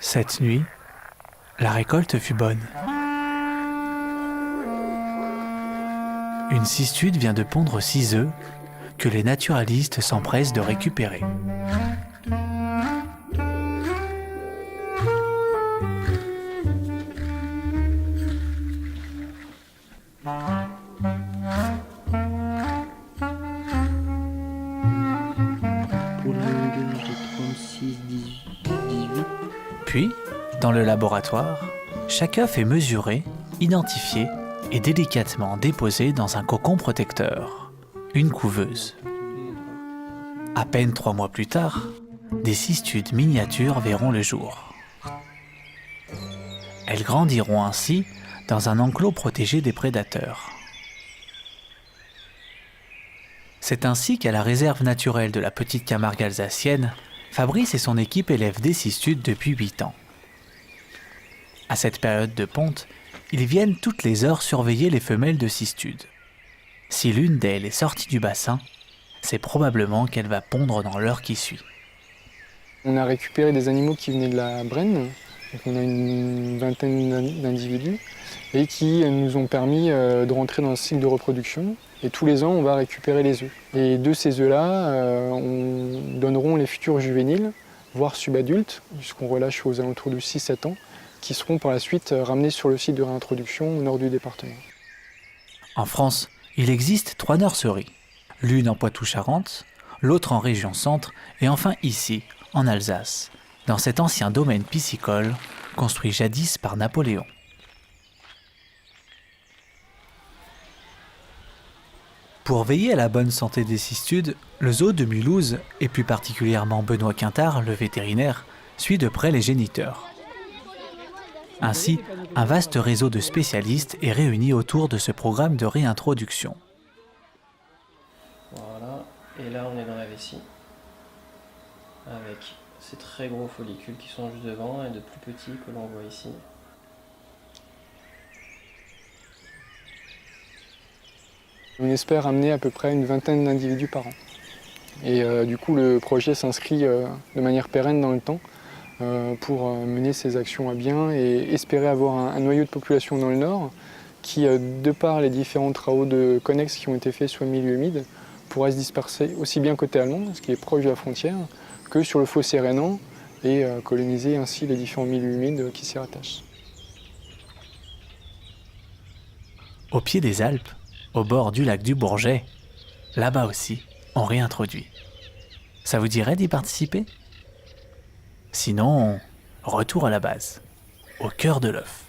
Cette nuit, la récolte fut bonne. Une cistude vient de pondre 6 œufs que les naturalistes s'empressent de récupérer. Pour la longueur de 36, 18. Puis, dans le laboratoire, chaque œuf est mesuré, identifié et délicatement déposé dans un cocon protecteur, une couveuse. À peine 3 mois plus tard, des cistudes miniatures verront le jour. Elles grandiront ainsi dans un enclos protégé des prédateurs. C'est ainsi qu'à la réserve naturelle de la petite Camargue alsacienne, Fabrice et son équipe élèvent des cistudes depuis 8 ans. À cette période de ponte, ils viennent toutes les heures surveiller les femelles de cistudes. Si l'une d'elles est sortie du bassin, c'est probablement qu'elle va pondre dans l'heure qui suit. On a récupéré des animaux qui venaient de la Brenne, donc on a une vingtaine d'individus, et qui nous ont permis de rentrer dans un cycle de reproduction. Et tous les ans, on va récupérer les œufs. Et de ces œufs-là, on donneront les futurs juvéniles, voire subadultes, puisqu'on relâche aux alentours de 6-7 ans, qui seront par la suite ramenés sur le site de réintroduction au nord du département. En France, il existe 3 nurseries, l'une en Poitou-Charentes, l'autre en région centre et enfin ici, en Alsace, dans cet ancien domaine piscicole construit jadis par Napoléon. Pour veiller à la bonne santé des cistudes, le zoo de Mulhouse, et plus particulièrement Benoît Quintard, le vétérinaire, suit de près les géniteurs. Ainsi, un vaste réseau de spécialistes est réuni autour de ce programme de réintroduction. Voilà, et là on est dans la vessie, avec ces très gros follicules qui sont juste devant et de plus petits que l'on voit ici. On espère amener à peu près une vingtaine d'individus par an. Et du coup, le projet s'inscrit de manière pérenne dans le temps pour mener ces actions à bien et espérer avoir un noyau de population dans le nord qui, de par les différents travaux de connexes qui ont été faits sur le milieu humide, pourrait se disperser aussi bien côté allemand, ce qui est proche de la frontière, que sur le fossé rhénan et coloniser ainsi les différents milieux humides qui s'y rattachent. Au pied des Alpes, au bord du lac du Bourget, là-bas aussi, on réintroduit. Ça vous dirait d'y participer ? Sinon, retour à la base, au cœur de l'œuf.